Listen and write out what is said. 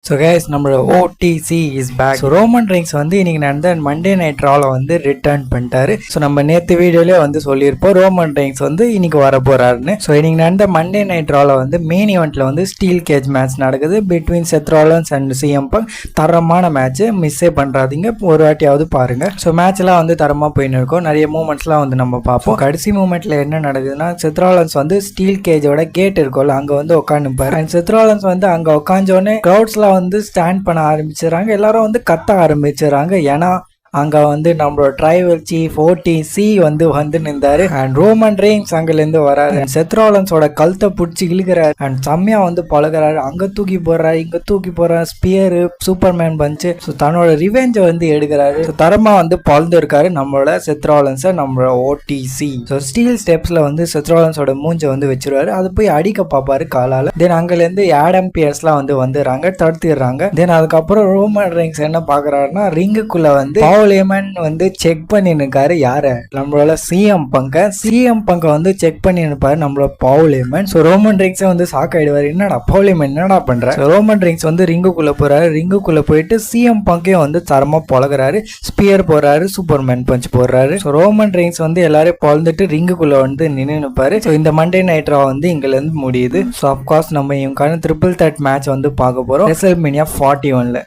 So guys நம்மளோட OTC is back. So Roman Reigns வந்து இன்னைக்கு நடந்த மண்டே நைட் ராவில் வந்து ரிட்டர்ன் பண்ணிட்டாரு. ஸோ நம்ம நேற்று வீடியோலேயே வந்து சொல்லியிருப்போம் ரோமன் ரெயின்ஸ் வந்து இன்னைக்கு வர போறாருன்னு. ஸோ இன்னைக்கு நடந்த மண்டே நைட் ராவில் வந்து மெயின் ஈவெண்ட்ல வந்து ஸ்டீல் கேஜ் மேட்ச் நடக்குது பிட்வீன் செத் ராலன்ஸ் அண்ட் CM Punk. தரமான மேட்ச், மிஸ்ஸே பண்ணுறாதீங்க, ஒரு வாட்டியாவது பாருங்க. ஸோ மேட்ச்லாம் வந்து தரமாக போயின்னு இருக்கும், நிறைய மூமெண்ட்ஸ்லாம் வந்து நம்ம பார்ப்போம். கடைசி மூமெண்ட்ல என்ன நடக்குதுன்னா செத் ராலன்ஸ் வந்து ஸ்டீல் கேஜோட கேட் இருக்கும்ல அங்கே வந்து உட்காந்துப்பாரு. அண்ட் செத் ராலன்ஸ் வந்து அங்கே உட்காந்தோடனே க்ரௌட்ஸ்லாம் வந்து ஸ்டாண்ட் பண்ண ஆரம்பிச்சிடறாங்க, எல்லாரும் வந்து கத்த ஆரம்பிச்சிடறாங்க. ஏன்னா அங்க வந்து நம்மளோட ட்ரைவல் சீஃப் OTC வந்து நின்றாரு. அண்ட் ரோமன் ரெயின்ஸ் அங்கிலேருந்து வராரு. செத் ராலன்ஸோட கழுத்தை பிடிச்சி இழுக்கிறாரு அண்ட் செம்மையா வந்து பழகிறாரு. அங்க தூக்கி போடுறாரு, இங்க தூக்கி போடுறாரு, ஸ்பியர், சூப்பர்மேன் பஞ்சு. ஸோ தன்னோட ரிவெஞ்சை வந்து எடுக்கிறாரு. தரமா வந்து பழந்து இருக்காரு நம்மளோட செத் ராலன்ஸை, நம்மளோட OTC. ஸோ ஸ்டீல் ஸ்டெப்ஸ்ல வந்து செத் ராலன்ஸோட மூஞ்சை வந்து வச்சிருவாரு. அது போய் அடிக்க பார்ப்பாரு காலால. தென் அங்கிலேருந்து ஆடம் பியர்ஸ்லாம் வந்துடுறாங்க, தடுத்துடுறாங்க. தென் அதுக்கப்புறம் ரோமன் ரெயின்ஸ் என்ன பாக்குறாருன்னா ரிங்குக்குள்ள வந்து பவுலேமன் வந்து செக் பண்ணி இருக்காரு. யார? நம்மளோட CM Punk வந்து செக் பண்ணி இருப்பாரு நம்மளோட பவுலேமன். ஸோ ரோமன் ரெயின்ஸ் வந்து ஷாக் ஆயிடுவாரு, என்னடா பவுலேமன் என்னடா பண்ற? ரோமன் ரெயின்ஸ் வந்து ரிங்குக்குள்ள போறாரு. ரிங்குக்குள்ள போயிட்டு CM Punkகையும் வந்து தரமா பழகுறாரு, ஸ்பியர் போடுறாரு, சூப்பர்மேன் பஞ்ச் போடுறாரு. ஸோ ரோமன் ரெயின்ஸ் வந்து எல்லாரையும் பழந்துட்டு ரிங்குக்குள்ள வந்து நின்று நிற்பாரு. ஸோ இந்த மண்டே நைட் ரா வந்து இங்க இருந்து முடியுது. ஸோ அப்கோர்ஸ் நம்ம இவங்க ட்ரிபிள் த்ரெட் மேட்ச் வந்து பார்க்க போறோம் WrestleMania 41ல.